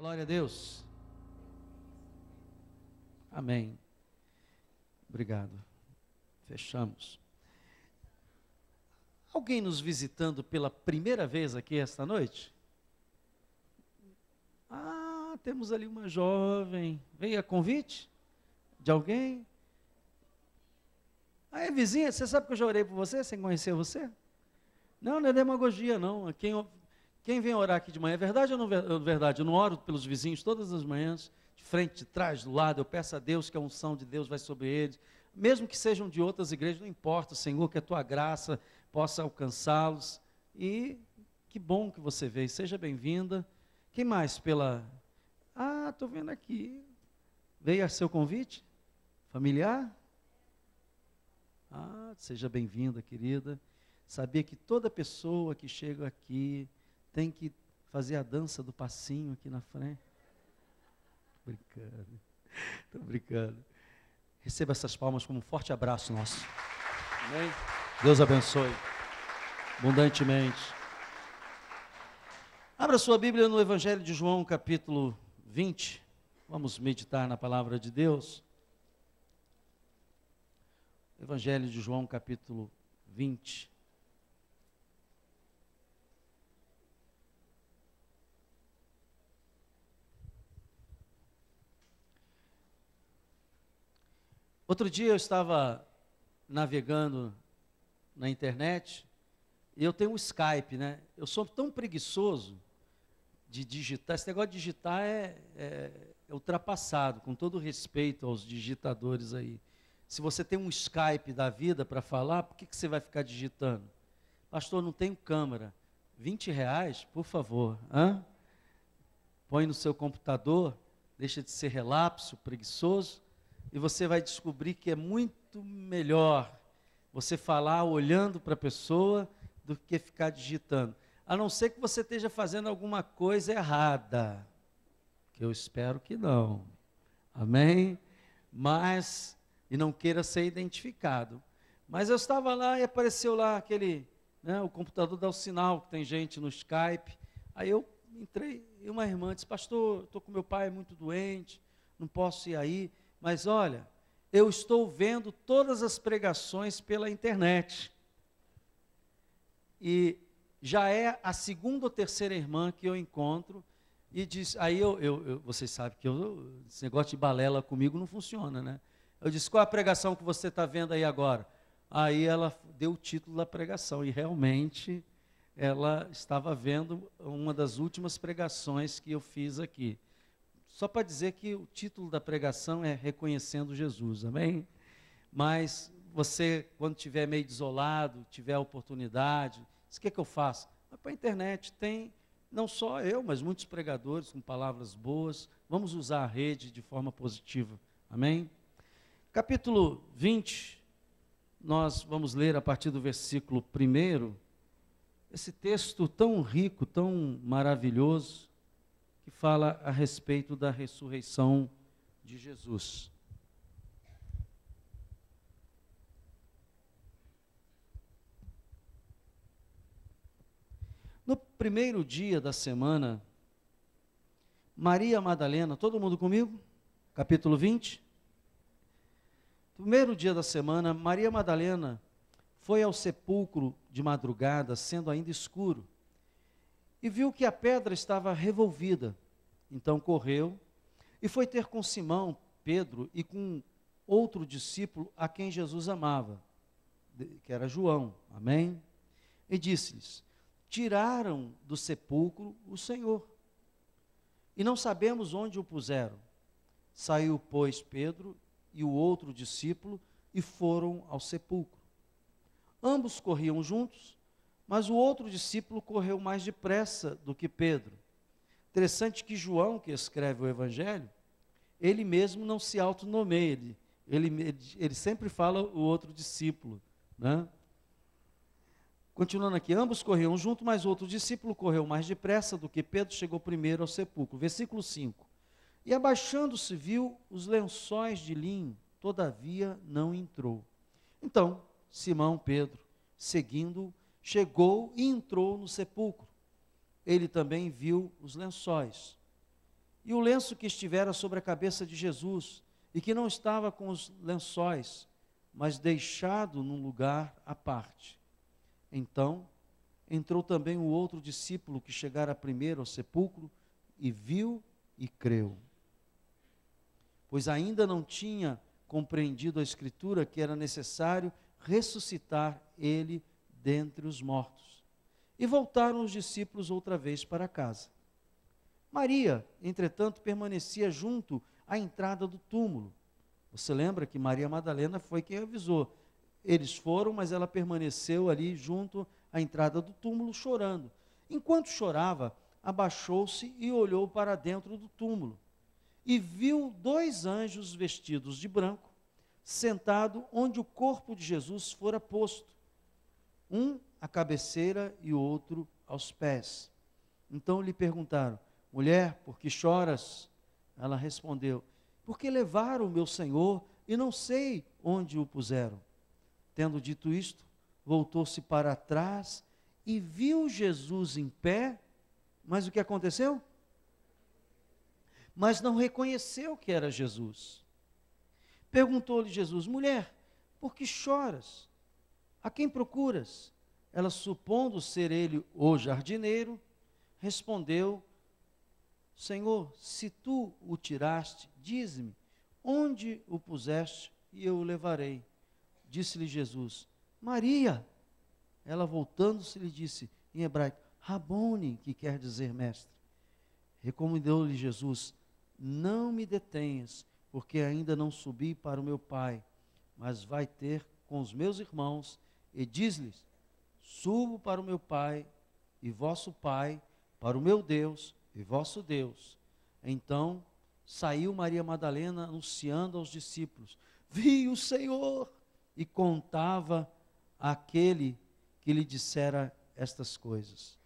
Glória a Deus. Amém. Obrigado. Fechamos. Alguém nos visitando pela primeira vez aqui esta noite? Ah, temos ali uma jovem. Veio a convite de alguém? Ah, é vizinha? Você sabe que eu já orei por você, sem conhecer você? Não é demagogia, não. Quem vem orar aqui de manhã, é verdade ou não é verdade? Eu não oro pelos vizinhos todas as manhãs, de frente, de trás, do lado. Eu peço a Deus que a unção de Deus vai sobre eles. Mesmo que sejam de outras igrejas, não importa, Senhor, que a tua graça possa alcançá-los. E que bom que você veio. Seja bem-vinda. Quem mais pela... Ah, estou vendo aqui. Veio a seu convite? Familiar? Ah, seja bem-vinda, querida. Sabia que toda pessoa que chega aqui tem que fazer a dança do passinho aqui na frente? Estou brincando. Receba essas palmas como um forte abraço nosso. Amém? Deus abençoe abundantemente. Abra sua Bíblia no Evangelho de João, capítulo 20. Vamos meditar na palavra de Deus. Evangelho de João, capítulo 20. Outro dia eu estava navegando na internet e eu tenho um Skype, né? Eu sou tão preguiçoso de digitar. Esse negócio de digitar é ultrapassado, com todo respeito aos digitadores aí. Se você tem um Skype da vida para falar, por que você vai ficar digitando? Pastor, não tenho câmera. R$20, por favor. Hã? Põe no seu computador, deixa de ser relapso, preguiçoso, e você vai descobrir que é muito melhor você falar olhando para a pessoa do que ficar digitando. A não ser que você esteja fazendo alguma coisa errada, que eu espero que não. Amém? Mas, e não queira ser identificado. Mas eu estava lá e apareceu lá aquele, né, o computador dá o sinal, que tem gente no Skype. Aí eu entrei e uma irmã disse, pastor, estou com meu pai muito doente, não posso ir aí. Mas olha, eu estou vendo todas as pregações pela internet. E já é a segunda ou terceira irmã que eu encontro. E diz, aí vocês sabem que esse negócio de balela comigo não funciona, né? Eu disse, qual é a pregação que você está vendo aí agora? Aí ela deu o título da pregação. E realmente ela estava vendo uma das últimas pregações que eu fiz aqui. Só para dizer que o título da pregação é Reconhecendo Jesus, amém? Mas você, quando estiver meio desolado, tiver a oportunidade, o que eu faço? Vai para a internet, tem, não só eu, mas muitos pregadores com palavras boas. Vamos usar a rede de forma positiva, amém? Capítulo 20, nós vamos ler a partir do versículo 1, esse texto tão rico, tão maravilhoso, que fala a respeito da ressurreição de Jesus. No primeiro dia da semana, Maria Madalena, todo mundo comigo? Capítulo 20. Primeiro dia da semana, Maria Madalena foi ao sepulcro de madrugada, sendo ainda escuro, e viu que a pedra estava revolvida. Então correu e foi ter com Simão, Pedro e com outro discípulo a quem Jesus amava, que era João, amém? E disse-lhes, tiraram do sepulcro o Senhor, e não sabemos onde o puseram. Saiu, pois, Pedro e o outro discípulo e foram ao sepulcro. Ambos corriam juntos, mas o outro discípulo correu mais depressa do que Pedro. Interessante que João, que escreve o Evangelho, ele mesmo não se autonomeia, ele sempre fala o outro discípulo, né? Continuando aqui, ambos corriam juntos, mas o outro discípulo correu mais depressa do que Pedro, chegou primeiro ao sepulcro. Versículo 5. E abaixando-se viu os lençóis de linho, todavia não entrou. Então, Simão Pedro, seguindo, chegou e entrou no sepulcro. Ele também viu os lençóis e o lenço que estivera sobre a cabeça de Jesus, e que não estava com os lençóis, mas deixado num lugar à parte. Então, entrou também o outro discípulo que chegara primeiro ao sepulcro, e viu e creu. Pois ainda não tinha compreendido a Escritura que era necessário ressuscitar ele dentre os mortos. E voltaram os discípulos outra vez para casa. Maria, entretanto, permanecia junto à entrada do túmulo. Você lembra que Maria Madalena foi quem avisou. Eles foram, mas ela permaneceu ali junto à entrada do túmulo, chorando. Enquanto chorava, abaixou-se e olhou para dentro do túmulo. E viu 2 anjos vestidos de branco, sentado onde o corpo de Jesus fora posto, um à cabeceira e o outro aos pés. Então lhe perguntaram: mulher, por que choras? Ela respondeu: porque levaram o meu Senhor e não sei onde o puseram. Tendo dito isto, voltou-se para trás e viu Jesus em pé, mas o que aconteceu? Mas não reconheceu que era Jesus. Perguntou-lhe Jesus: mulher, por que choras? A quem procuras? Ela, supondo ser ele o jardineiro, respondeu: Senhor, se tu o tiraste, dize-me, onde o puseste e eu o levarei. Disse-lhe Jesus: Maria. Ela, voltando-se, lhe disse em hebraico: Rabone, que quer dizer mestre. Recomendou-lhe Jesus: não me detenhas, porque ainda não subi para o meu Pai, mas vai ter com os meus irmãos, e diz-lhes: subo para o meu Pai e vosso Pai, para o meu Deus e vosso Deus. Então saiu Maria Madalena anunciando aos discípulos: vi o Senhor, e contava àquele que lhe dissera estas coisas.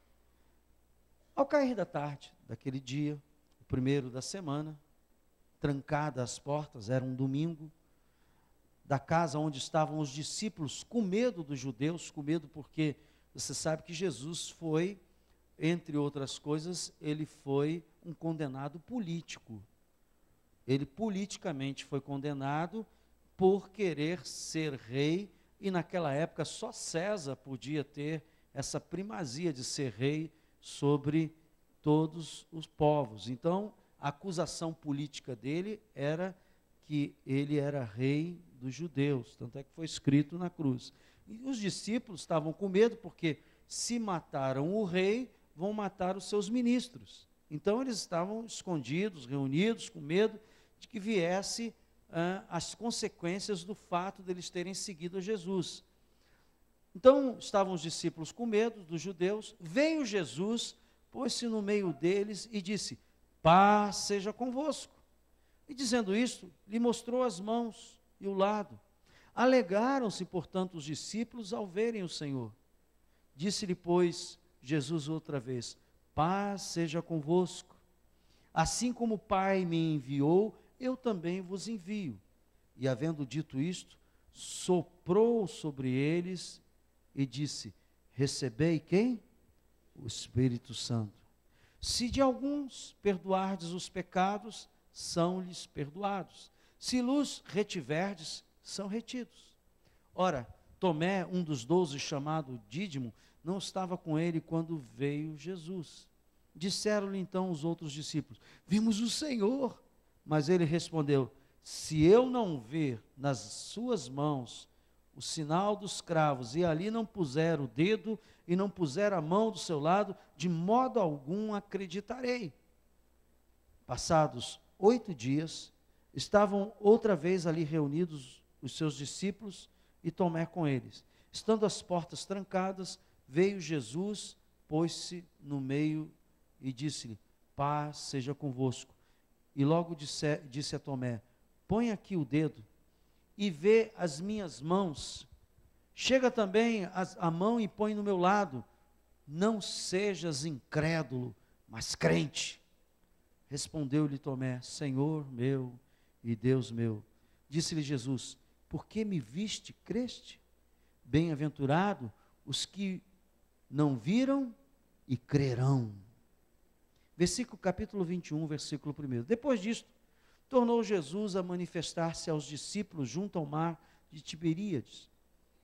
Ao cair da tarde daquele dia, o primeiro da semana, trancadas as portas, era um domingo, da casa onde estavam os discípulos, com medo dos judeus, com medo porque você sabe que Jesus foi, entre outras coisas, ele foi um condenado político. Ele politicamente foi condenado por querer ser rei, e naquela época só César podia ter essa primazia de ser rei sobre todos os povos. Então, a acusação política dele era que ele era rei dos judeus, tanto é que foi escrito na cruz. E os discípulos estavam com medo, porque se mataram o rei, vão matar os seus ministros. Então eles estavam escondidos, reunidos, com medo de que viesse as consequências do fato deles terem seguido a Jesus. Então estavam os discípulos com medo dos judeus. Veio Jesus, pôs-se no meio deles e disse: paz seja convosco. E dizendo isto, lhe mostrou as mãos e o lado. Alegraram-se, portanto, os discípulos ao verem o Senhor. Disse-lhe, pois, Jesus outra vez: paz seja convosco. Assim como o Pai me enviou, eu também vos envio. E havendo dito isto, soprou sobre eles e disse: recebei quem? O Espírito Santo. Se de alguns perdoardes os pecados, são-lhes perdoados. Se lhes retiverdes, são retidos. Ora, Tomé, um dos 12, chamado Dídimo, não estava com ele quando veio Jesus. Disseram-lhe então os outros discípulos: vimos o Senhor. Mas ele respondeu: se eu não ver nas suas mãos o sinal dos cravos, e ali não puser o dedo, e não puser a mão do seu lado, de modo algum acreditarei. Passados 8 dias, estavam outra vez ali reunidos os seus discípulos e Tomé com eles. Estando as portas trancadas, veio Jesus, pôs-se no meio e disse-lhe: paz seja convosco. E logo disse a Tomé: põe aqui o dedo e vê as minhas mãos. Chega também a mão e põe no meu lado. Não sejas incrédulo, mas crente. Respondeu-lhe Tomé: Senhor meu e Deus meu. Disse-lhe Jesus: por que me viste, creste? Bem-aventurado os que não viram e crerão. Capítulo 21, versículo 1. Depois disto, tornou Jesus a manifestar-se aos discípulos junto ao mar de Tiberíades.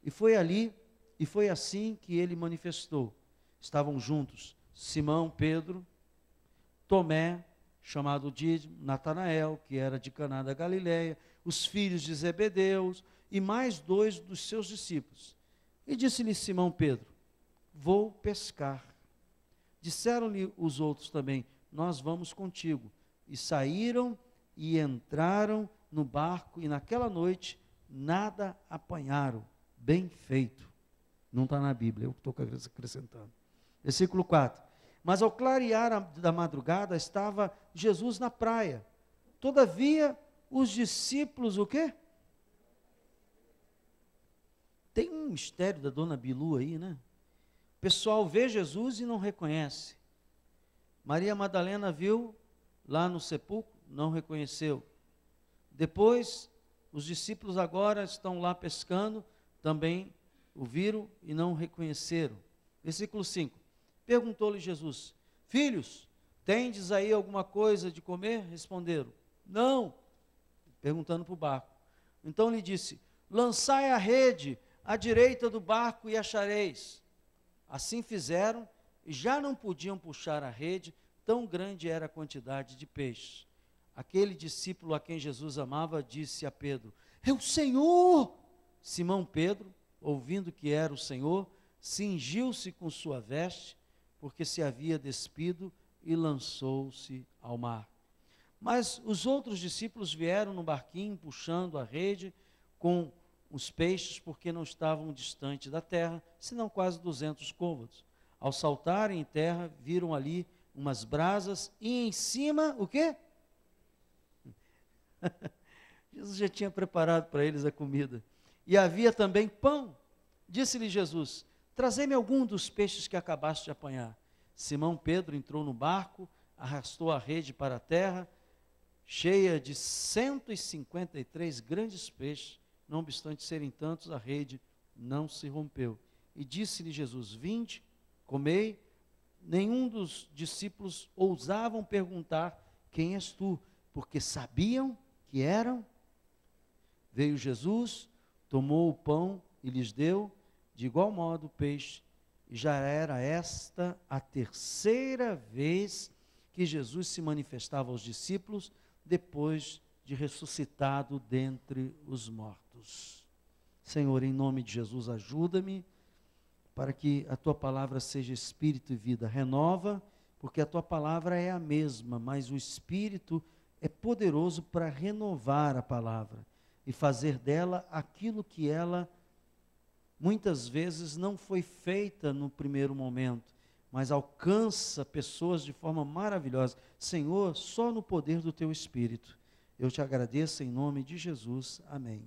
E foi assim que ele manifestou. Estavam juntos Simão, Pedro, Tomé, chamado Dídimo, Natanael, que era de Caná da Galileia, os filhos de Zebedeus e mais 2 dos seus discípulos. E disse-lhe Simão Pedro: vou pescar. Disseram-lhe os outros também: nós vamos contigo. E saíram e entraram no barco, e naquela noite nada apanharam. Bem feito. Não está na Bíblia, eu estou acrescentando. Versículo 4. Mas ao clarear da madrugada, estava Jesus na praia. Todavia, os discípulos, o quê? Tem um mistério da dona Bilu aí, né? O pessoal vê Jesus e não reconhece. Maria Madalena viu lá no sepulcro, não reconheceu. Depois, os discípulos agora estão lá pescando, também o viram e não reconheceram. Versículo 5. Perguntou-lhe Jesus: filhos, tendes aí alguma coisa de comer? Responderam: não. Perguntando para o barco. Então lhe disse: lançai a rede à direita do barco e achareis. Assim fizeram, e já não podiam puxar a rede, tão grande era a quantidade de peixes. Aquele discípulo a quem Jesus amava disse a Pedro: é o Senhor! Simão Pedro, ouvindo que era o Senhor, cingiu-se com sua veste, porque se havia despido, e lançou-se ao mar. Mas os outros discípulos vieram no barquinho, puxando a rede com os peixes, porque não estavam distante da terra, senão quase 200 côvados. Ao saltarem em terra, viram ali umas brasas, e em cima, o quê? Jesus já tinha preparado para eles a comida. E havia também pão. Disse-lhe Jesus: trazei-me algum dos peixes que acabaste de apanhar. Simão Pedro entrou no barco, arrastou a rede para a terra, cheia de 153 grandes peixes. Não obstante serem tantos, a rede não se rompeu. E disse-lhe Jesus: vinde, comei. Nenhum dos discípulos ousavam perguntar: quem és tu? Porque sabiam que eram. Veio Jesus, tomou o pão e lhes deu, de igual modo o peixe. E já era esta a terceira vez que Jesus se manifestava aos discípulos, depois de ressuscitado dentre os mortos. Senhor, em nome de Jesus, ajuda-me, para que a Tua palavra seja Espírito e vida. Renova, porque a Tua palavra é a mesma, mas o Espírito é poderoso para renovar a palavra e fazer dela aquilo que ela muitas vezes não foi feita no primeiro momento, mas alcança pessoas de forma maravilhosa. Senhor, só no poder do Teu Espírito. Eu te agradeço em nome de Jesus. Amém.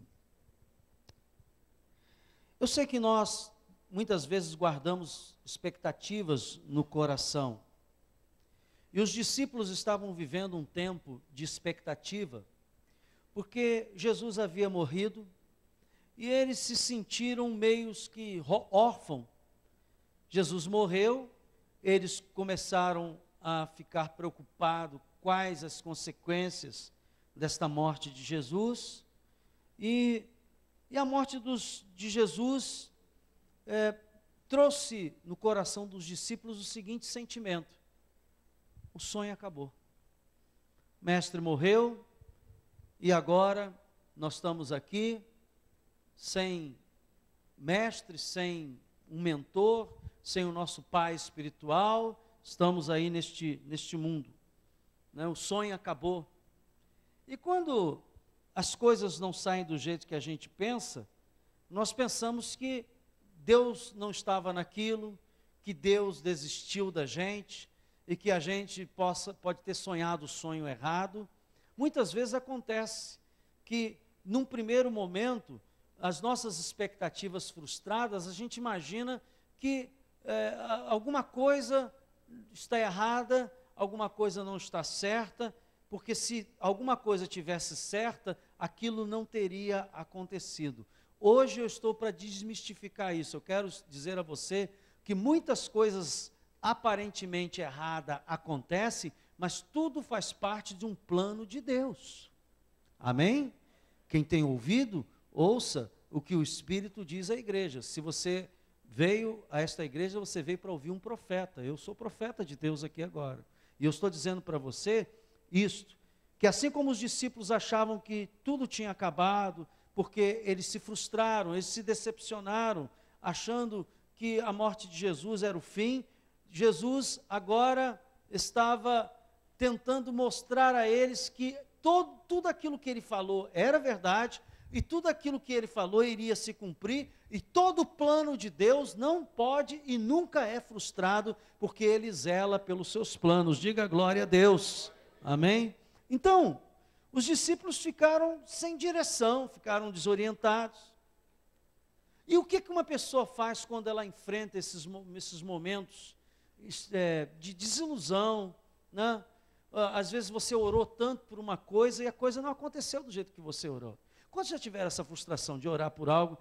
Eu sei que nós muitas vezes guardamos expectativas no coração. E os discípulos estavam vivendo um tempo de expectativa, porque Jesus havia morrido, e eles se sentiram meios que órfãos. Jesus morreu, eles começaram a ficar preocupados quais as consequências desta morte de Jesus, e a morte de Jesus trouxe no coração dos discípulos o seguinte sentimento: o sonho acabou. O mestre morreu, e agora nós estamos aqui, sem mestre, sem um mentor, sem o nosso pai espiritual, estamos aí neste mundo, né? O sonho acabou. E quando as coisas não saem do jeito que a gente pensa, nós pensamos que Deus não estava naquilo, que Deus desistiu da gente, e que a gente pode ter sonhado o sonho errado. Muitas vezes acontece que, num primeiro momento, as nossas expectativas frustradas, a gente imagina que alguma coisa está errada, alguma coisa não está certa, porque se alguma coisa tivesse certa, aquilo não teria acontecido. Hoje eu estou para desmistificar isso. Eu quero dizer a você que muitas coisas aparentemente errada acontece, mas tudo faz parte de um plano de Deus. Amém? Quem tem ouvido, ouça o que o Espírito diz à igreja. Se você veio a esta igreja, você veio para ouvir um profeta. Eu sou profeta de Deus aqui agora. E eu estou dizendo para você isto, que assim como os discípulos achavam que tudo tinha acabado, porque eles se frustraram, eles se decepcionaram, achando que a morte de Jesus era o fim, Jesus agora estava tentando mostrar a eles que tudo aquilo que ele falou era verdade, e tudo aquilo que ele falou iria se cumprir, e todo o plano de Deus não pode e nunca é frustrado, porque ele zela pelos seus planos. Diga glória a Deus. Amém? Então, os discípulos ficaram sem direção, ficaram desorientados. E o que uma pessoa faz quando ela enfrenta esses momentos de desilusão, né? Às vezes você orou tanto por uma coisa e a coisa não aconteceu do jeito que você orou. Quando já tiver essa frustração de orar por algo,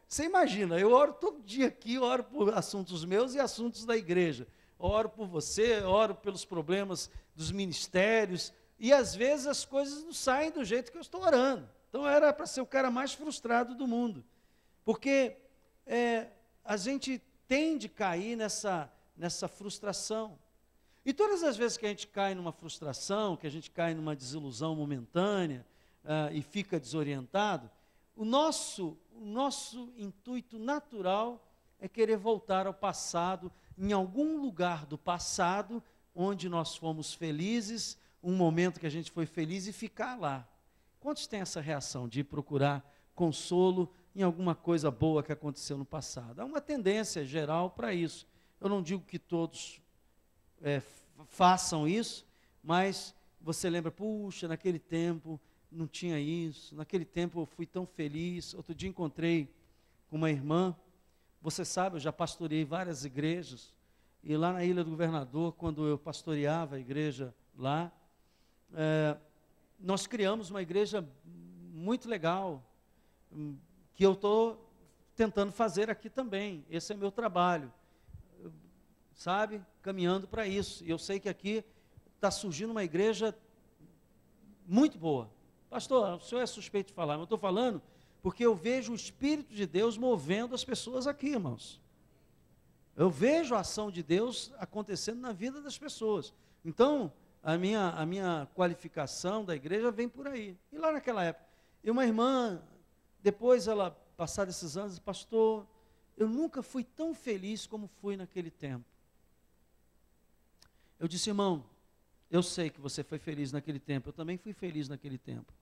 você imagina, eu oro todo dia aqui, oro por assuntos meus e assuntos da igreja. Oro por você, oro pelos problemas dos ministérios, e às vezes as coisas não saem do jeito que eu estou orando. Então era para ser o cara mais frustrado do mundo. Porque a gente tende a cair nessa frustração. E todas as vezes que a gente cai numa frustração, que a gente cai numa desilusão momentânea e fica desorientado, o nosso intuito natural é querer voltar ao passado, em algum lugar do passado, onde nós fomos felizes, um momento que a gente foi feliz e ficar lá. Quantos têm essa reação de ir procurar consolo em alguma coisa boa que aconteceu no passado? Há uma tendência geral para isso. Eu não digo que todos façam isso, mas você lembra, puxa, naquele tempo não tinha isso, naquele tempo eu fui tão feliz. Outro dia encontrei com uma irmã, você sabe, eu já pastoreei várias igrejas, e lá na Ilha do Governador, quando eu pastoreava a igreja lá, nós criamos uma igreja muito legal, que eu estou tentando fazer aqui também. Esse é meu trabalho, sabe, caminhando para isso. E eu sei que aqui está surgindo uma igreja muito boa. Pastor, o senhor é suspeito de falar, mas eu estou falando porque eu vejo o Espírito de Deus movendo as pessoas aqui, irmãos. Eu vejo a ação de Deus acontecendo na vida das pessoas. Então, a minha qualificação da igreja vem por aí. E lá naquela época, e uma irmã, depois ela, passados esses anos, disse, pastor, eu nunca fui tão feliz como fui naquele tempo. Eu disse, irmão, eu sei que você foi feliz naquele tempo, eu também fui feliz naquele tempo.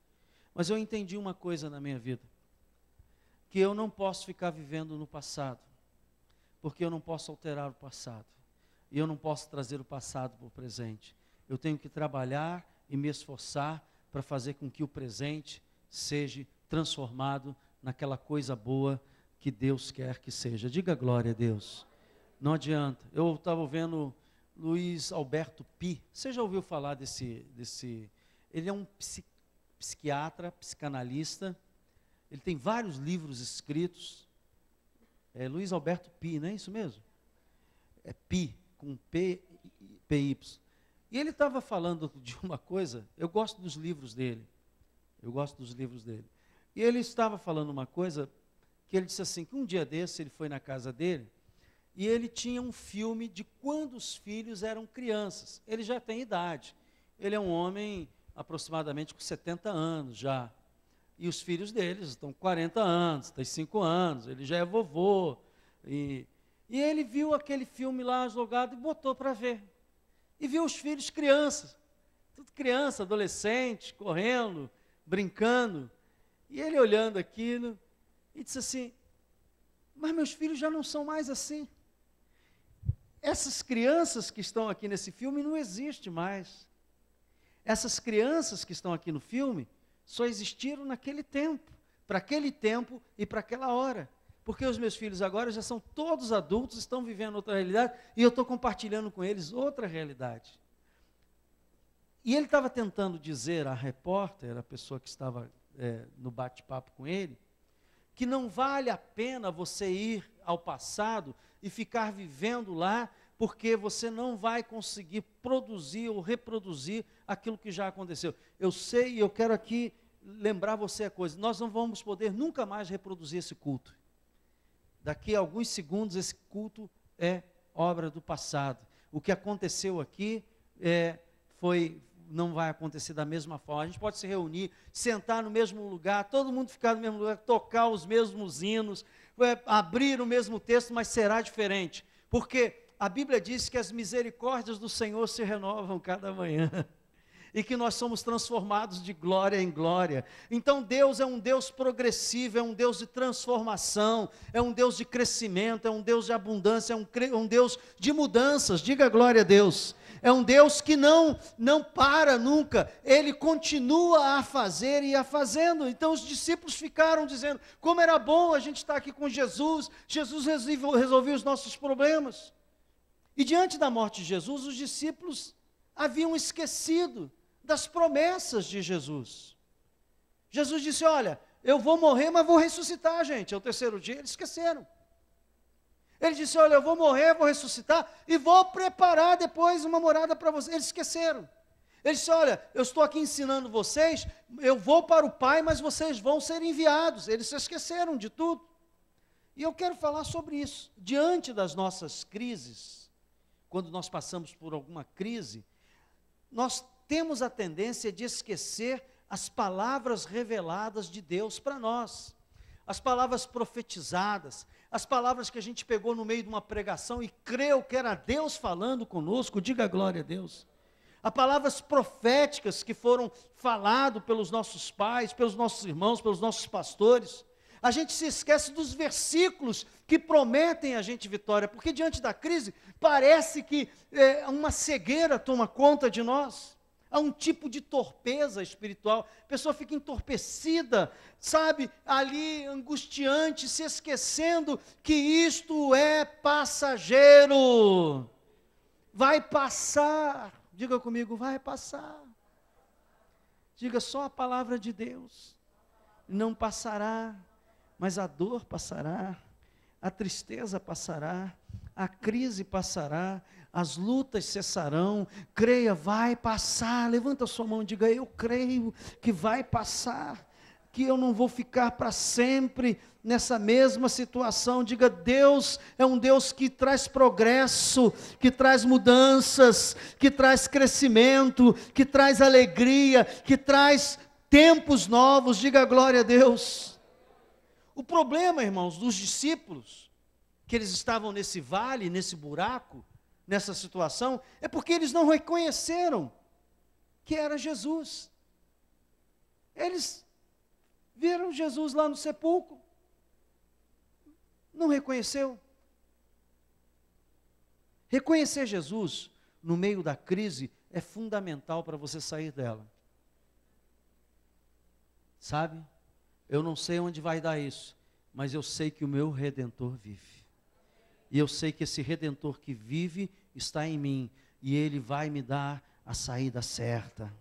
Mas eu entendi uma coisa na minha vida, que eu não posso ficar vivendo no passado, porque eu não posso alterar o passado, e eu não posso trazer o passado para o presente. Eu tenho que trabalhar e me esforçar para fazer com que o presente seja transformado naquela coisa boa que Deus quer que seja. Diga glória a Deus. Não adianta. Eu estava vendo Luiz Alberto Pi. Você já ouviu falar desse? Ele é um psiquiatra, psicanalista. Ele tem vários livros escritos. É Luiz Alberto Pi, não é isso mesmo? É Pi, com P-Y. E ele estava falando de uma coisa, eu gosto dos livros dele. E ele estava falando uma coisa, que ele disse assim, que um dia desse ele foi na casa dele, e ele tinha um filme de quando os filhos eram crianças. Ele já tem idade. Ele é um homem aproximadamente com 70 anos já. E os filhos deles estão com 40 anos, tem 5 anos, ele já é vovô. E ele viu aquele filme lá jogado e botou para ver. E viu os filhos crianças, tudo criança, adolescente, correndo, brincando. E ele olhando aquilo, e disse assim, mas meus filhos já não são mais assim. Essas crianças que estão aqui nesse filme não existem mais. Essas crianças que estão aqui no filme só existiram naquele tempo, para aquele tempo e para aquela hora. Porque os meus filhos agora já são todos adultos, estão vivendo outra realidade, e eu estou compartilhando com eles outra realidade. E ele estava tentando dizer à repórter, a pessoa que estava no bate-papo com ele, que não vale a pena você ir ao passado e ficar vivendo lá, porque você não vai conseguir produzir ou reproduzir aquilo que já aconteceu. Eu sei e eu quero aqui lembrar você a coisa, nós não vamos poder nunca mais reproduzir esse culto. Daqui a alguns segundos esse culto é obra do passado. O que aconteceu aqui não vai acontecer da mesma forma. A gente pode se reunir, sentar no mesmo lugar, todo mundo ficar no mesmo lugar, tocar os mesmos hinos, abrir o mesmo texto, mas será diferente. Porque a Bíblia diz que as misericórdias do Senhor se renovam cada manhã. E que nós somos transformados de glória em glória. Então Deus é um Deus progressivo, é um Deus de transformação, é um Deus de crescimento, é um Deus de abundância, é um Deus de mudanças, diga glória a Deus. É um Deus que não para nunca, Ele continua a fazer e a fazendo. Então os discípulos ficaram dizendo, como era bom a gente estar aqui com Jesus, Jesus resolveu os nossos problemas. E diante da morte de Jesus, os discípulos haviam esquecido das promessas de Jesus. Jesus disse, olha, eu vou morrer, mas vou ressuscitar, gente. Ao terceiro dia, eles esqueceram. Ele disse, olha, eu vou morrer, vou ressuscitar, e vou preparar depois uma morada para vocês. Eles esqueceram. Ele disse, olha, eu estou aqui ensinando vocês, eu vou para o Pai, mas vocês vão ser enviados. Eles se esqueceram de tudo. E eu quero falar sobre isso. Diante das nossas crises, quando nós passamos por alguma crise, nós temos a tendência de esquecer as palavras reveladas de Deus para nós, as palavras profetizadas, as palavras que a gente pegou no meio de uma pregação e creu que era Deus falando conosco, diga glória a Deus. As palavras proféticas que foram faladas pelos nossos pais, pelos nossos irmãos, pelos nossos pastores. A gente se esquece dos versículos que prometem a gente vitória, porque diante da crise parece que uma cegueira toma conta de nós. Há um tipo de torpeza espiritual, a pessoa fica entorpecida, sabe, ali angustiante, se esquecendo que isto é passageiro, vai passar, diga comigo, vai passar, diga só a palavra de Deus, não passará, mas a dor passará, a tristeza passará, a crise passará, as lutas cessarão, creia, vai passar, levanta a sua mão e diga, eu creio que vai passar, que eu não vou ficar para sempre nessa mesma situação, diga, Deus é um Deus que traz progresso, que traz mudanças, que traz crescimento, que traz alegria, que traz tempos novos, diga glória a Deus. O problema, irmãos, dos discípulos, que eles estavam nesse vale, nesse buraco, nessa situação, é porque eles não reconheceram que era Jesus. Eles viram Jesus lá no sepulcro, não reconheceu. Reconhecer Jesus no meio da crise é fundamental para você sair dela. Sabe? Eu não sei onde vai dar isso, mas eu sei que o meu Redentor vive. E eu sei que esse Redentor que vive está em mim, e Ele vai me dar a saída certa.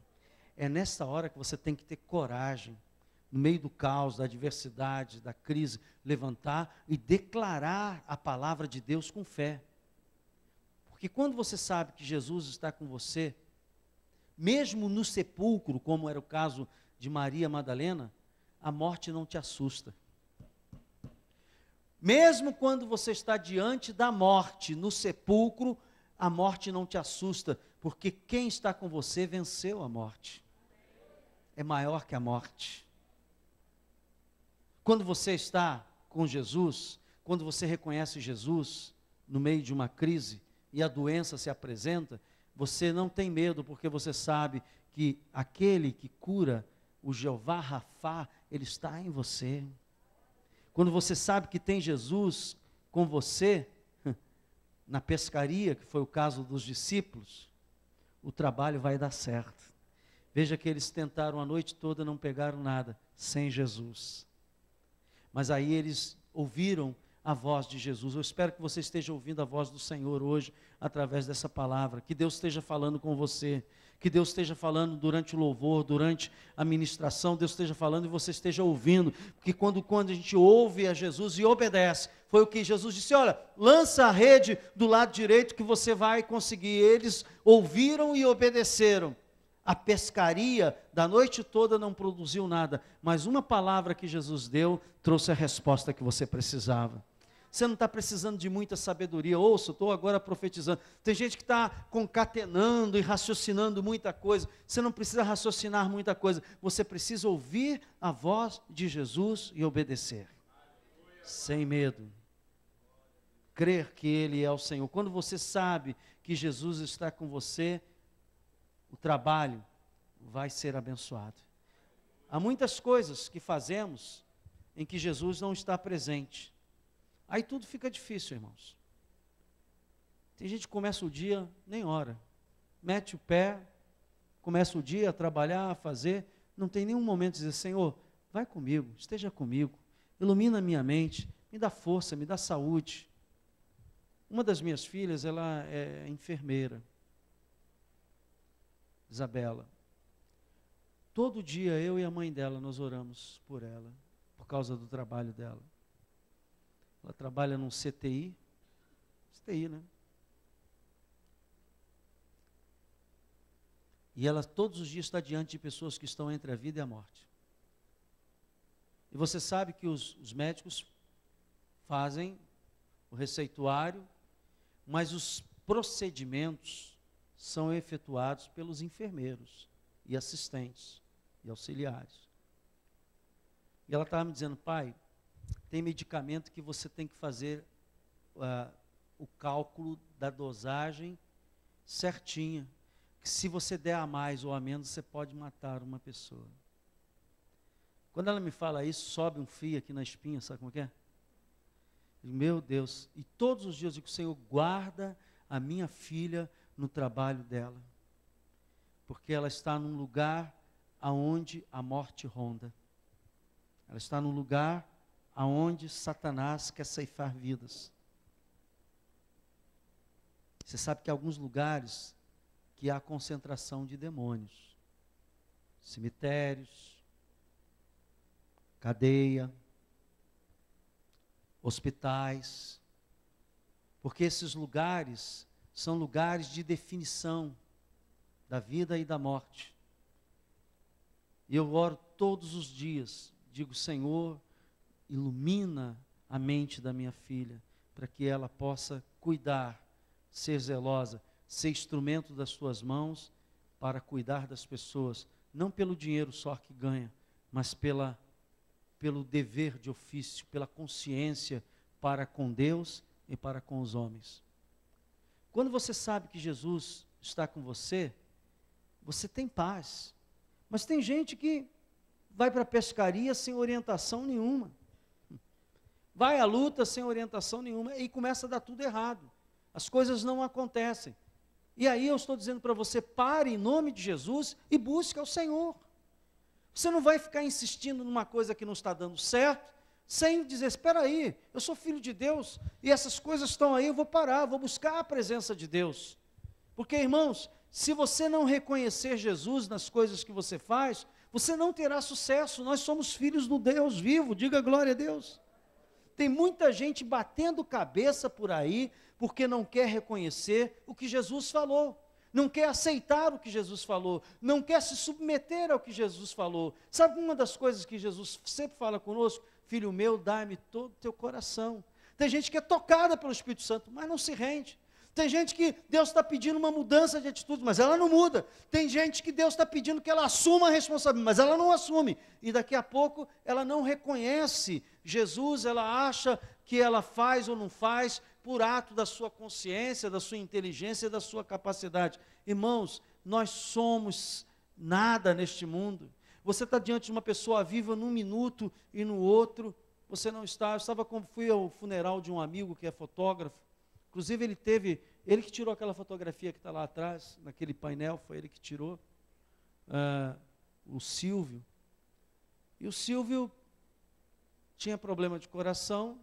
É nessa hora que você tem que ter coragem, no meio do caos, da adversidade, da crise, levantar e declarar a palavra de Deus com fé. Porque quando você sabe que Jesus está com você, mesmo no sepulcro, como era o caso de Maria Madalena, a morte não te assusta. Mesmo quando você está diante da morte, no sepulcro, a morte não te assusta, porque quem está com você venceu a morte. É maior que a morte. Quando você está com Jesus, quando você reconhece Jesus no meio de uma crise e a doença se apresenta, você não tem medo, porque você sabe que aquele que cura, o Jeová Rafá, ele está em você. Quando você sabe que tem Jesus com você, na pescaria, que foi o caso dos discípulos, o trabalho vai dar certo. Veja que eles tentaram a noite toda, não pegaram nada, sem Jesus. Mas aí eles ouviram a voz de Jesus. Eu espero que você esteja ouvindo a voz do Senhor hoje, através dessa palavra, que Deus esteja falando com você, que Deus esteja falando durante o louvor, durante a ministração, Deus esteja falando e você esteja ouvindo, porque quando a gente ouve a Jesus e obedece, foi o que Jesus disse, olha, lança a rede do lado direito que você vai conseguir. Eles ouviram e obedeceram. A pescaria da noite toda não produziu nada, mas uma palavra que Jesus deu trouxe a resposta que você precisava. Você não está precisando de muita sabedoria. Ouça, estou agora profetizando. Tem gente que está concatenando e raciocinando muita coisa. Você não precisa raciocinar muita coisa. Você precisa ouvir a voz de Jesus e obedecer. Sem medo. Crer que Ele é o Senhor. Quando você sabe que Jesus está com você, o trabalho vai ser abençoado. Há muitas coisas que fazemos em que Jesus não está presente. Aí tudo fica difícil, irmãos. Tem gente que começa o dia, nem ora. Mete o pé, começa o dia a trabalhar, a fazer. Não tem nenhum momento de dizer, Senhor, vai comigo, esteja comigo. Ilumina a minha mente, me dá força, me dá saúde. Uma das minhas filhas, ela é enfermeira. Isabela. Todo dia eu e a mãe dela, nós oramos por ela, por causa do trabalho dela. Ela trabalha num CTI, né? E ela todos os dias está diante de pessoas que estão entre a vida e a morte. E você sabe que os médicos fazem o receituário, mas os procedimentos são efetuados pelos enfermeiros e assistentes e auxiliares. E ela estava me dizendo, pai, tem medicamento que você tem que fazer o cálculo da dosagem certinha, que se você der a mais ou a menos, você pode matar uma pessoa. Quando ela me fala isso, sobe um fio aqui na espinha, sabe como é? Meu Deus, e todos os dias eu digo, Senhor, guarda a minha filha no trabalho dela, porque ela está num lugar aonde a morte ronda. Ela está num lugar aonde Satanás quer ceifar vidas. Você sabe que há alguns lugares que há concentração de demônios. Cemitérios, cadeia, hospitais, porque esses lugares são lugares de definição da vida e da morte. E eu oro todos os dias, digo, Senhor, ilumina a mente da minha filha, para que ela possa cuidar, ser zelosa, ser instrumento das tuas mãos, para cuidar das pessoas, não pelo dinheiro só que ganha, mas pelo dever de ofício, pela consciência para com Deus e para com os homens. Quando você sabe que Jesus está com você, você tem paz. Mas tem gente que vai para a pescaria sem orientação nenhuma. Vai à luta sem orientação nenhuma e começa a dar tudo errado. As coisas não acontecem. E aí eu estou dizendo para você, pare em nome de Jesus e busque ao Senhor. Você não vai ficar insistindo numa coisa que não está dando certo, sem dizer, espera aí, eu sou filho de Deus, e essas coisas estão aí, eu vou parar, vou buscar a presença de Deus. Porque, irmãos, se você não reconhecer Jesus nas coisas que você faz, você não terá sucesso. Nós somos filhos do Deus vivo, diga glória a Deus. Tem muita gente batendo cabeça por aí, porque não quer reconhecer o que Jesus falou. Não quer aceitar o que Jesus falou, não quer se submeter ao que Jesus falou. Sabe uma das coisas que Jesus sempre fala conosco? Filho meu, dá-me todo o teu coração. Tem gente que é tocada pelo Espírito Santo, mas não se rende. Tem gente que Deus está pedindo uma mudança de atitude, mas ela não muda. Tem gente que Deus está pedindo que ela assuma a responsabilidade, mas ela não assume. E daqui a pouco ela não reconhece Jesus, ela acha que ela faz ou não faz por ato da sua consciência, da sua inteligência, da sua capacidade. Irmãos, nós somos nada neste mundo. Você está diante de uma pessoa viva num minuto e no outro você não está. Fui ao funeral de um amigo que é fotógrafo. Inclusive ele que tirou aquela fotografia que está lá atrás, naquele painel, foi ele que tirou, o Silvio. E o Silvio tinha problema de coração,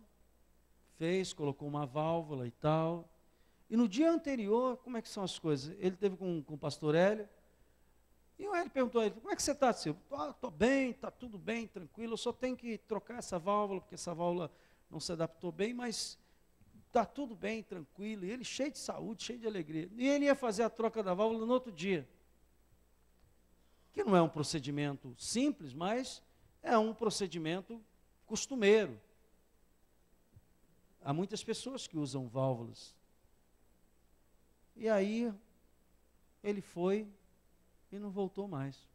colocou uma válvula e tal. E no dia anterior, como é que são as coisas? Ele teve com o pastor Hélio, E ele perguntou a ele, como é que você está, Silvio? Estou bem, está tudo bem, tranquilo, eu só tenho que trocar essa válvula, porque essa válvula não se adaptou bem, mas está tudo bem, tranquilo. E ele cheio de saúde, cheio de alegria. E ele ia fazer a troca da válvula no outro dia. Que não é um procedimento simples, mas é um procedimento costumeiro. Há muitas pessoas que usam válvulas. E aí, ele foi e não voltou mais.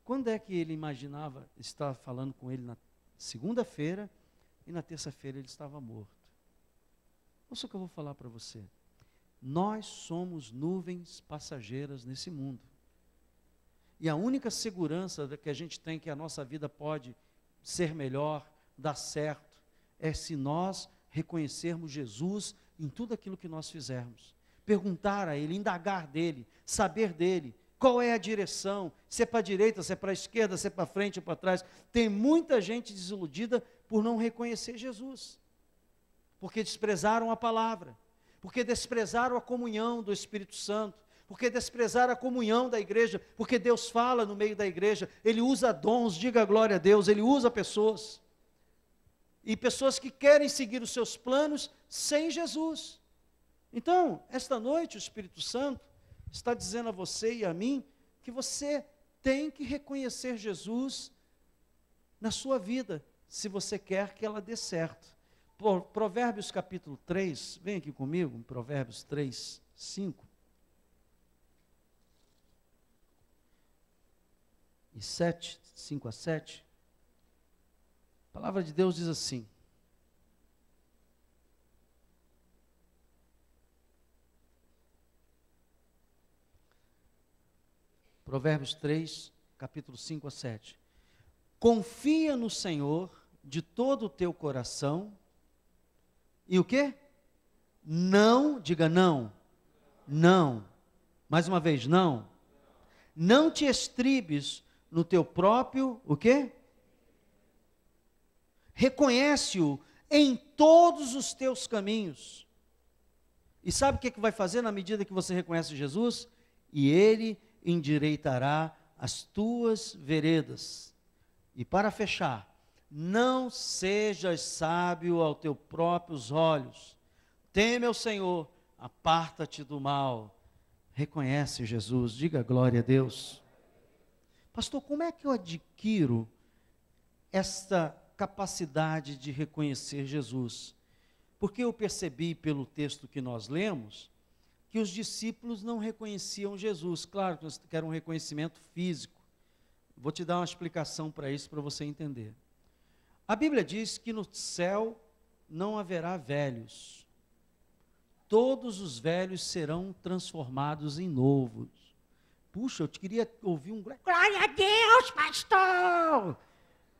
Quando é que ele imaginava estar falando com ele na segunda-feira e na terça-feira ele estava morto? Ouça o que eu vou falar para você. Nós somos nuvens passageiras nesse mundo. E a única segurança que a gente tem que a nossa vida pode ser melhor, dar certo, é se nós reconhecermos Jesus em tudo aquilo que nós fizermos. Perguntar a Ele, indagar dEle, saber dEle, qual é a direção, se é para a direita, se é para a esquerda, se é para frente ou para trás. Tem muita gente desiludida por não reconhecer Jesus, porque desprezaram a palavra, porque desprezaram a comunhão do Espírito Santo, porque desprezaram a comunhão da igreja, porque Deus fala no meio da igreja, Ele usa dons, diga glória a Deus, Ele usa pessoas, e pessoas que querem seguir os seus planos sem Jesus. Então, esta noite o Espírito Santo está dizendo a você e a mim, que você tem que reconhecer Jesus na sua vida, se você quer que ela dê certo. Provérbios capítulo 3, vem aqui comigo, Provérbios 3, 5. E 7, 5 a 7, a palavra de Deus diz assim: Provérbios 3, capítulo 5 a 7. Confia no Senhor de todo o teu coração, e o quê? Não, diga não, não, mais uma vez, não te estribes no teu próprio, o quê? Reconhece-o em todos os teus caminhos. E sabe o que vai fazer na medida que você reconhece Jesus? E Ele endireitará as tuas veredas. E para fechar, não sejas sábio aos teus próprios olhos. Teme ao Senhor, aparta-te do mal. Reconhece Jesus, diga glória a Deus. Pastor, como é que eu adquiro esta capacidade de reconhecer Jesus? Porque eu percebi pelo texto que nós lemos, que os discípulos não reconheciam Jesus. Claro que era um reconhecimento físico. Vou te dar uma explicação para isso, para você entender. A Bíblia diz que no céu não haverá velhos. Todos os velhos serão transformados em novos. Puxa, eu queria ouvir um glória a Deus, pastor!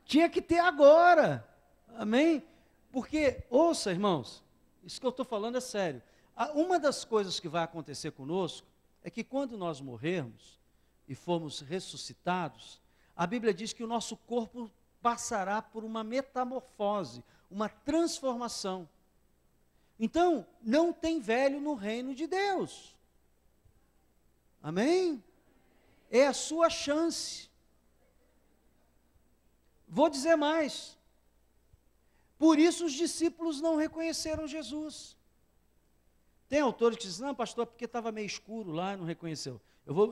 Tinha que ter agora, amém? Porque, ouça, irmãos, isso que eu estou falando é sério. Uma das coisas que vai acontecer conosco é que quando nós morrermos e formos ressuscitados, a Bíblia diz que o nosso corpo passará por uma metamorfose, uma transformação. Então, não tem velho no reino de Deus. Amém? É a sua chance. Vou dizer mais. Por isso os discípulos não reconheceram Jesus. Tem autores que dizem, não, pastor, porque estava meio escuro lá, não reconheceu.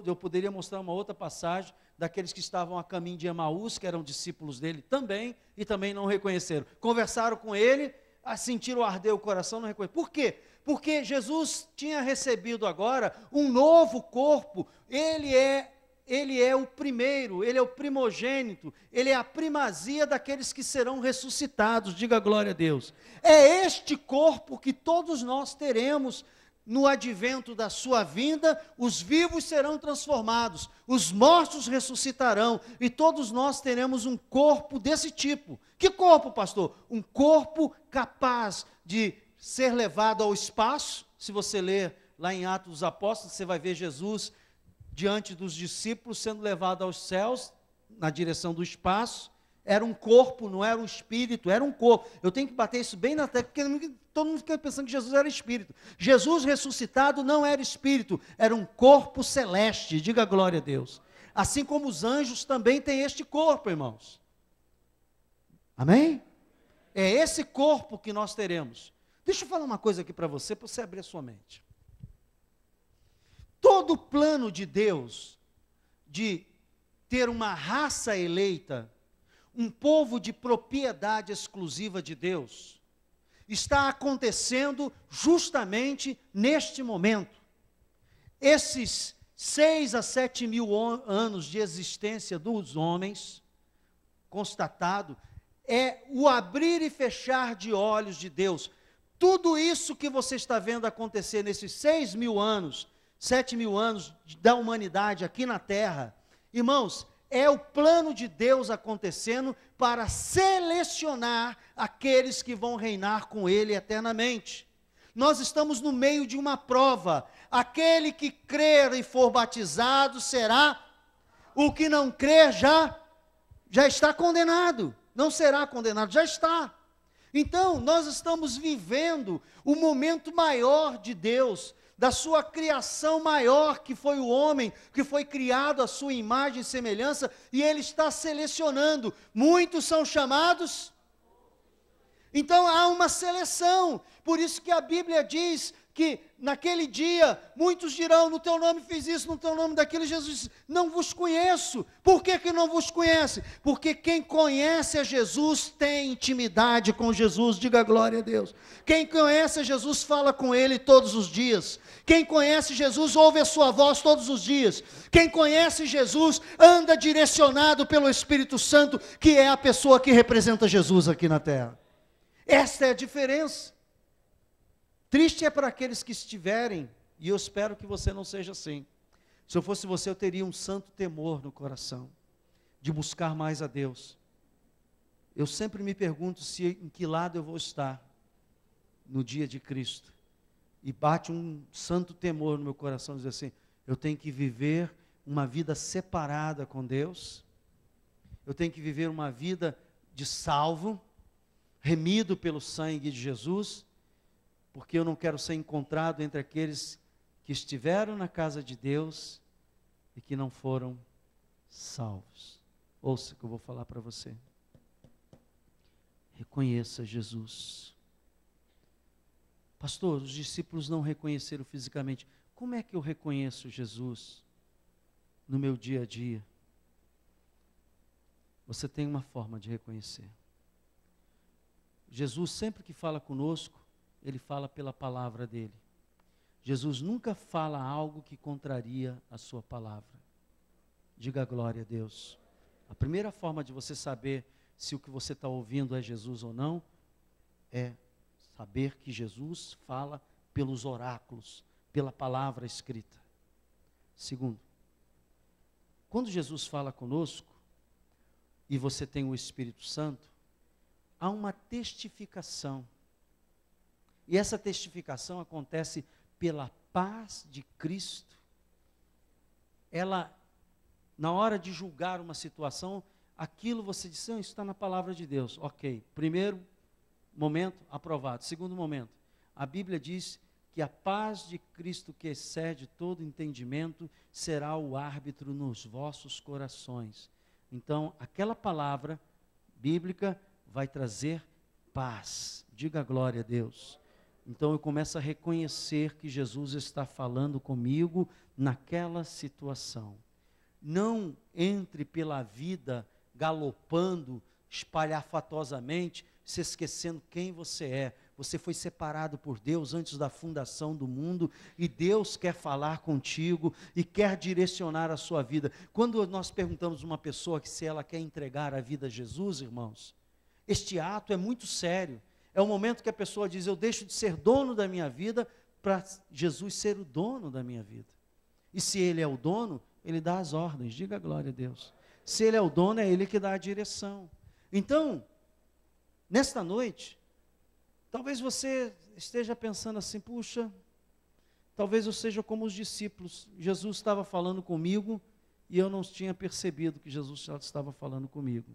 Eu poderia mostrar uma outra passagem daqueles que estavam a caminho de Emaús, que eram discípulos dele também, e também não reconheceram. Conversaram com ele, sentiram arder o coração, não reconheceram. Por quê? Porque Jesus tinha recebido agora um novo corpo. Ele é o primeiro, ele é o primogênito, ele é a primazia daqueles que serão ressuscitados, diga glória a Deus. É este corpo que todos nós teremos no advento da sua vinda, os vivos serão transformados, os mortos ressuscitarão, e todos nós teremos um corpo desse tipo. Que corpo, pastor? Um corpo capaz de ser levado ao espaço. Se você ler lá em Atos dos Apóstolos, você vai ver Jesus diante dos discípulos sendo levado aos céus, na direção do espaço, Era um corpo, não era um espírito, era um corpo. Eu tenho que bater isso bem na tecla, porque todo mundo fica pensando que Jesus era espírito. Jesus ressuscitado não era espírito, era um corpo celeste, diga glória a Deus. Assim como os anjos também têm este corpo, irmãos. Amém? É esse corpo que nós teremos. Deixa eu falar uma coisa aqui para você abrir a sua mente. Todo o plano de Deus de ter uma raça eleita, um povo de propriedade exclusiva de Deus, está acontecendo justamente neste momento. Esses 6 a 7 mil anos de existência dos homens, constatado, é o abrir e fechar de olhos de Deus. Tudo isso que você está vendo acontecer nesses 6 mil anos, 7 mil anos da humanidade aqui na Terra, irmãos, é o plano de Deus acontecendo para selecionar aqueles que vão reinar com Ele eternamente. Nós estamos no meio de uma prova. Aquele que crer e for batizado será, o que não crer já está condenado. Não será condenado, já está. Então, nós estamos vivendo o momento maior de Deus, da sua criação maior, que foi o homem, que foi criado à sua imagem e semelhança, e Ele está selecionando. Muitos são chamados. Então, há uma seleção. Por isso que a Bíblia diz que naquele dia, muitos dirão, no teu nome fiz isso, no teu nome daquilo. Jesus disse, não vos conheço. Por que não vos conhece? Porque quem conhece a Jesus tem intimidade com Jesus, diga glória a Deus. Quem conhece a Jesus fala com Ele todos os dias. Quem conhece Jesus ouve a sua voz todos os dias. Quem conhece Jesus anda direcionado pelo Espírito Santo, que é a pessoa que representa Jesus aqui na terra. Esta é a diferença. Triste é para aqueles que estiverem, e eu espero que você não seja assim. Se eu fosse você, eu teria um santo temor no coração, de buscar mais a Deus. Eu sempre me pergunto em que lado eu vou estar no dia de Cristo. E bate um santo temor no meu coração, dizer assim, eu tenho que viver uma vida separada com Deus, eu tenho que viver uma vida de salvo, remido pelo sangue de Jesus, porque eu não quero ser encontrado entre aqueles que estiveram na casa de Deus e que não foram salvos. Ouça o que eu vou falar para você. Reconheça Jesus. Pastor, os discípulos não reconheceram fisicamente. Como é que eu reconheço Jesus no meu dia a dia? Você tem uma forma de reconhecer. Jesus, sempre que fala conosco, Ele fala pela palavra dEle. Jesus nunca fala algo que contraria a sua palavra. Diga glória a Deus. A primeira forma de você saber se o que você está ouvindo é Jesus ou não, é saber que Jesus fala pelos oráculos, pela palavra escrita. Segundo, quando Jesus fala conosco, e você tem o Espírito Santo, há uma testificação. E essa testificação acontece pela paz de Cristo. Ela, na hora de julgar uma situação, aquilo você diz, isso está na palavra de Deus. Ok, primeiro momento, aprovado. Segundo momento, a Bíblia diz que a paz de Cristo, que excede todo entendimento, será o árbitro nos vossos corações. Então, aquela palavra bíblica vai trazer paz. Diga glória a Deus. Então eu começo a reconhecer que Jesus está falando comigo naquela situação. Não entre pela vida galopando, espalhafatosamente, se esquecendo quem você é. Você foi separado por Deus antes da fundação do mundo e Deus quer falar contigo e quer direcionar a sua vida. Quando nós perguntamos a uma pessoa que se ela quer entregar a vida a Jesus, irmãos, este ato é muito sério. É o momento que a pessoa diz, eu deixo de ser dono da minha vida para Jesus ser o dono da minha vida. E se Ele é o dono, Ele dá as ordens, diga glória a Deus. Se Ele é o dono, é Ele que dá a direção. Então, nesta noite, talvez você esteja pensando assim, puxa, talvez eu seja como os discípulos. Jesus estava falando comigo e eu não tinha percebido que Jesus estava falando comigo.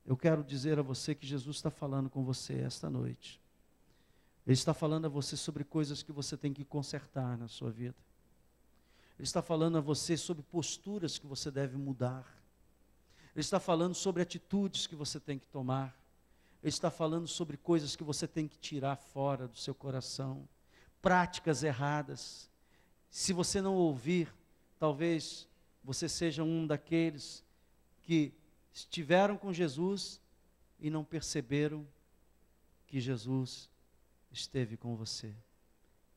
Eu quero dizer a você que Jesus está falando com você esta noite. Ele está falando a você sobre coisas que você tem que consertar na sua vida. Ele está falando a você sobre posturas que você deve mudar. Ele está falando sobre atitudes que você tem que tomar. Ele está falando sobre coisas que você tem que tirar fora do seu coração. Práticas erradas. Se você não ouvir, talvez você seja um daqueles que estiveram com Jesus e não perceberam que Jesus esteve com você.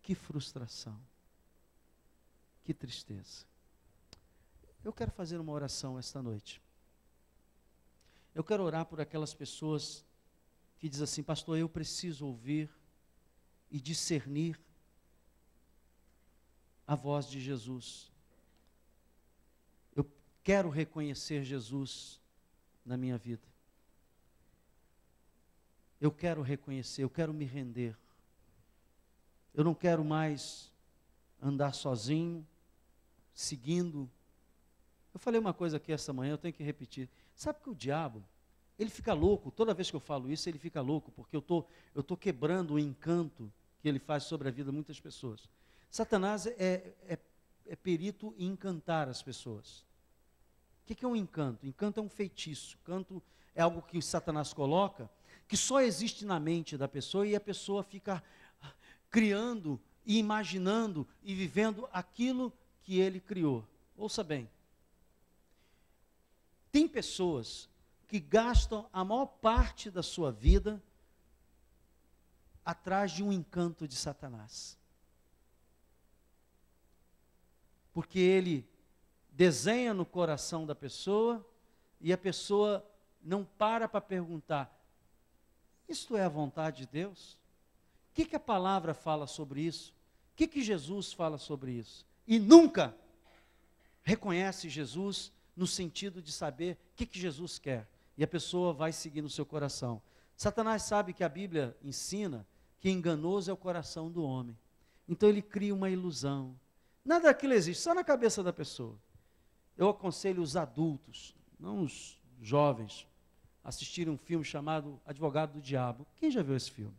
Que frustração. Que tristeza. Eu quero fazer uma oração esta noite. Eu quero orar por aquelas pessoas que dizem assim: pastor, eu preciso ouvir e discernir a voz de Jesus. Eu quero reconhecer Jesus na minha vida. Eu quero reconhecer, eu quero me render. Eu não quero mais andar sozinho, seguindo. Eu falei uma coisa aqui essa manhã, eu tenho que repetir. Sabe que o diabo, ele fica louco, toda vez que eu falo isso, ele fica louco, porque eu tô quebrando o encanto que ele faz sobre a vida de muitas pessoas. Satanás é perito em encantar as pessoas. O que é um encanto? Encanto é um feitiço. Encanto é algo que Satanás coloca, que só existe na mente da pessoa, e a pessoa fica criando e imaginando e vivendo aquilo que ele criou. Ouça bem. Tem pessoas que gastam a maior parte da sua vida atrás de um encanto de Satanás. Porque ele desenha no coração da pessoa e a pessoa não para perguntar: isto é a vontade de Deus? O que a palavra fala sobre isso? O que Jesus fala sobre isso? E nunca reconhece Jesus no sentido de saber o que Jesus quer. E a pessoa vai seguir no seu coração. Satanás sabe que a Bíblia ensina que enganoso é o coração do homem. Então ele cria uma ilusão. Nada daquilo existe, só na cabeça da pessoa. Eu aconselho os adultos, não os jovens, a assistirem um filme chamado Advogado do Diabo. Quem já viu esse filme?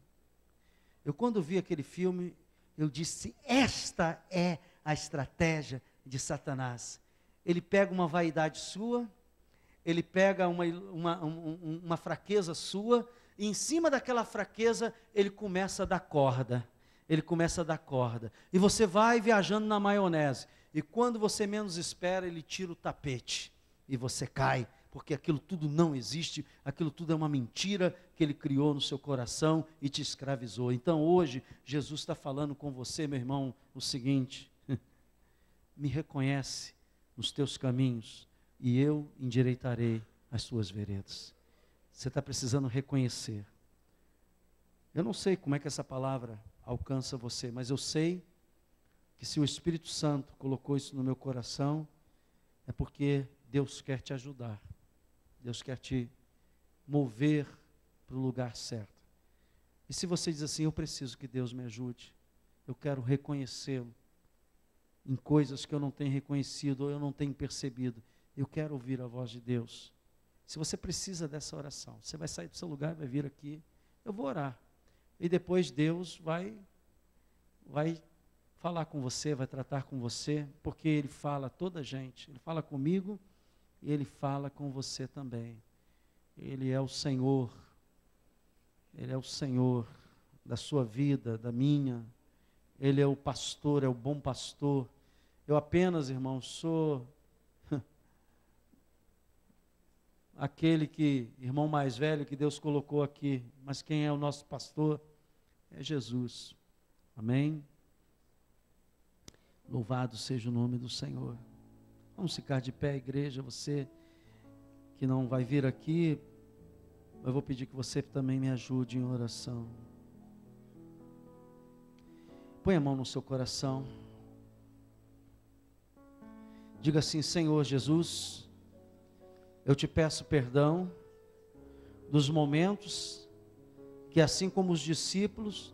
Eu, quando vi aquele filme, eu disse: esta é a estratégia de Satanás. Ele pega uma vaidade sua, ele pega uma fraqueza sua, e em cima daquela fraqueza, ele começa a dar corda. Ele começa a dar corda. E você vai viajando na maionese. E quando você menos espera, ele tira o tapete. E você cai, porque aquilo tudo não existe, aquilo tudo é uma mentira que ele criou no seu coração e te escravizou. Então hoje, Jesus está falando com você, meu irmão, o seguinte: me reconhece nos teus caminhos e eu endireitarei as tuas veredas. Você está precisando reconhecer. Eu não sei como é que essa palavra alcança você, mas eu sei que se o Espírito Santo colocou isso no meu coração, é porque Deus quer te ajudar. Deus quer te mover para o lugar certo. E se você diz assim: eu preciso que Deus me ajude, eu quero reconhecê-lo em coisas que eu não tenho reconhecido ou eu não tenho percebido, eu quero ouvir a voz de Deus. Se você precisa dessa oração, você vai sair do seu lugar, vai vir aqui, eu vou orar. E depois Deus vai falar com você, vai tratar com você, porque Ele fala a toda a gente. Ele fala comigo e Ele fala com você também. Ele é o Senhor. Ele é o Senhor da sua vida, da minha. Ele é o pastor, é o bom pastor. Eu apenas, irmão, sou aquele irmão mais velho que Deus colocou aqui, mas quem é o nosso pastor é Jesus. Amém? Louvado seja o nome do Senhor. Vamos ficar de pé, igreja. Você que não vai vir aqui, eu vou pedir que você também me ajude em oração. Põe a mão no seu coração. Diga assim: Senhor Jesus, eu te peço perdão dos momentos que, assim como os discípulos,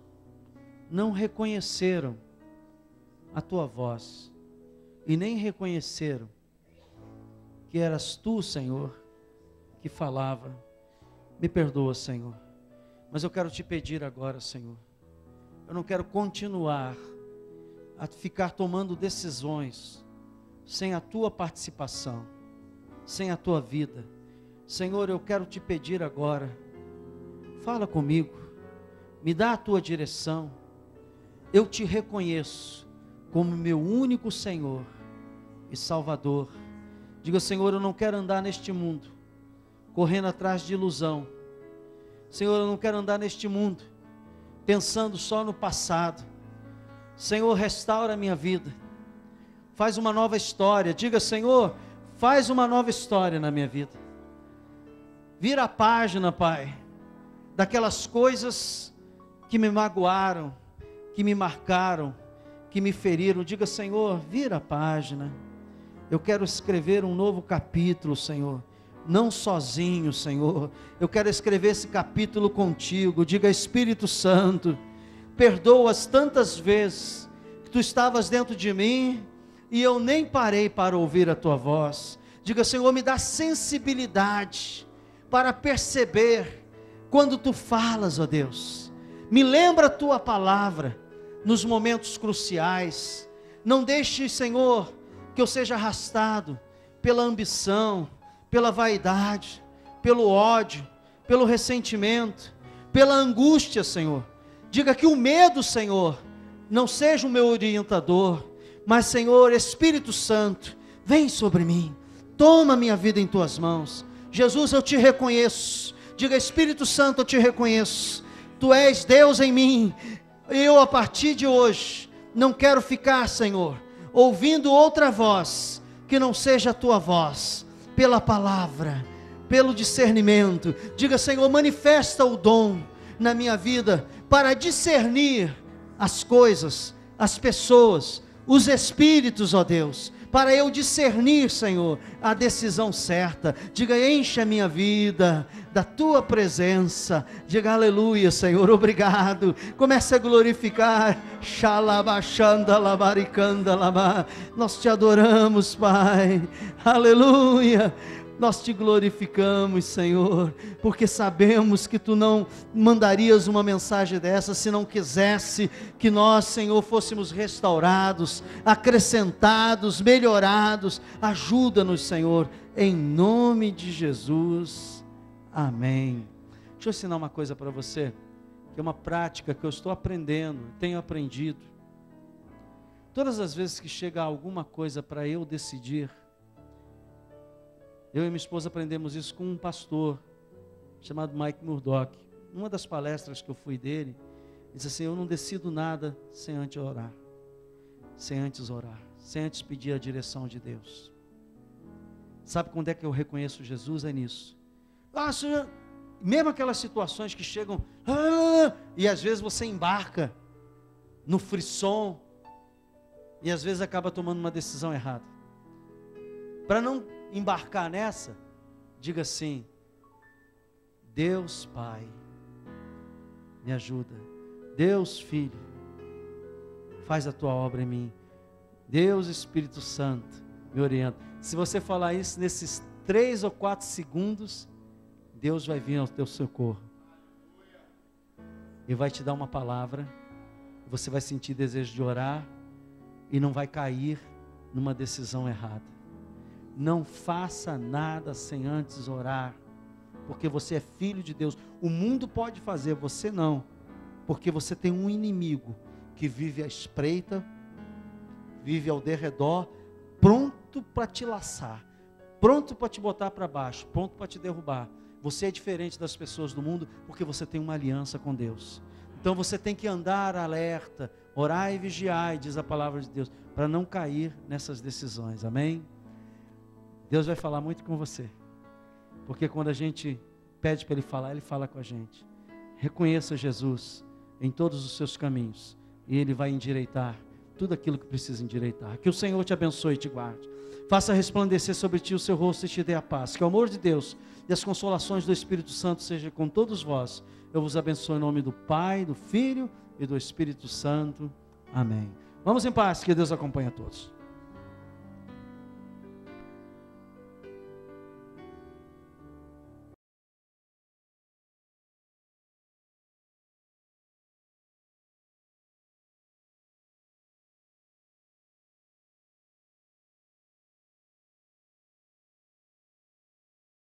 não reconheceram a tua voz e nem reconheceram que eras tu, Senhor, que falava. Me perdoa, Senhor. Mas eu quero te pedir agora, Senhor. Eu não quero continuar a ficar tomando decisões sem a tua participação, sem a tua vida. Senhor, eu quero te pedir agora, fala comigo, me dá a tua direção. Eu te reconheço como meu único Senhor e Salvador. Diga, Senhor, eu não quero andar neste mundo correndo atrás de ilusão. Senhor, eu não quero andar neste mundo pensando só no passado. Senhor, restaura a minha vida, faz uma nova história. Diga, Senhor, faz uma nova história na minha vida. Vira a página, Pai, daquelas coisas que me magoaram, que me marcaram, que me feriram. Diga, Senhor, vira a página. Eu quero escrever um novo capítulo, Senhor. Não sozinho, Senhor. Eu quero escrever esse capítulo contigo. Diga, Espírito Santo, perdoa as tantas vezes que tu estavas dentro de mim e eu nem parei para ouvir a tua voz. Diga, Senhor, me dá sensibilidade para perceber quando tu falas, ó Deus. Me lembra a tua palavra nos momentos cruciais. Não deixe, Senhor, que eu seja arrastado pela ambição, pela vaidade, pelo ódio, pelo ressentimento, pela angústia, Senhor. Diga que o medo, Senhor, não seja o meu orientador, mas, Senhor, Espírito Santo, vem sobre mim, toma minha vida em tuas mãos. Jesus, eu te reconheço. Diga, Espírito Santo, eu te reconheço. Tu és Deus em mim. Eu, a partir de hoje, não quero ficar, Senhor, ouvindo outra voz que não seja a tua voz. Pela palavra, pelo discernimento. Diga, Senhor, manifesta o dom na minha vida para discernir as coisas, as pessoas, os espíritos, ó Deus, para eu discernir, Senhor, a decisão certa. Diga, enche a minha vida da tua presença. Diga, aleluia, Senhor, obrigado. Comece a glorificar. Nós te adoramos, Pai, aleluia. Nós te glorificamos, Senhor, porque sabemos que tu não mandarias uma mensagem dessa se não quisesse que nós, Senhor, fôssemos restaurados, acrescentados, melhorados. Ajuda-nos, Senhor, em nome de Jesus, amém. Deixa eu ensinar uma coisa para você, que é uma prática que eu estou aprendendo, tenho aprendido. Todas as vezes que chega alguma coisa para eu decidir, eu e minha esposa aprendemos isso com um pastor chamado Mike Murdock. Numa das palestras que eu fui dele, ele disse assim: eu não decido nada sem antes orar, sem antes pedir a direção de Deus. Sabe quando é que eu reconheço Jesus? É nisso. Senhor, mesmo aquelas situações que chegam, e às vezes você embarca no frisson, e às vezes acaba tomando uma decisão errada. Para não embarcar nessa, diga assim: Deus Pai, me ajuda. Deus Filho, faz a tua obra em mim. Deus Espírito Santo, me orienta. Se você falar isso nesses 3 ou 4 segundos, Deus vai vir ao teu socorro e vai te dar uma palavra. Você vai sentir desejo de orar e não vai cair numa decisão errada. Não faça nada sem antes orar, porque você é filho de Deus. O mundo pode fazer, você não, porque você tem um inimigo que vive à espreita, vive ao derredor, pronto para te laçar, pronto para te botar para baixo, pronto para te derrubar. Você é diferente das pessoas do mundo, porque você tem uma aliança com Deus. Então você tem que andar alerta, orar e vigiar, diz a palavra de Deus, para não cair nessas decisões, amém? Deus vai falar muito com você, porque quando a gente pede para Ele falar, Ele fala com a gente. Reconheça Jesus em todos os seus caminhos, e Ele vai endireitar tudo aquilo que precisa endireitar. Que o Senhor te abençoe e te guarde, faça resplandecer sobre ti o seu rosto e te dê a paz. Que o amor de Deus e as consolações do Espírito Santo sejam com todos vós. Eu vos abençoo em nome do Pai, do Filho e do Espírito Santo. Amém. Vamos em paz, que Deus acompanhe a todos.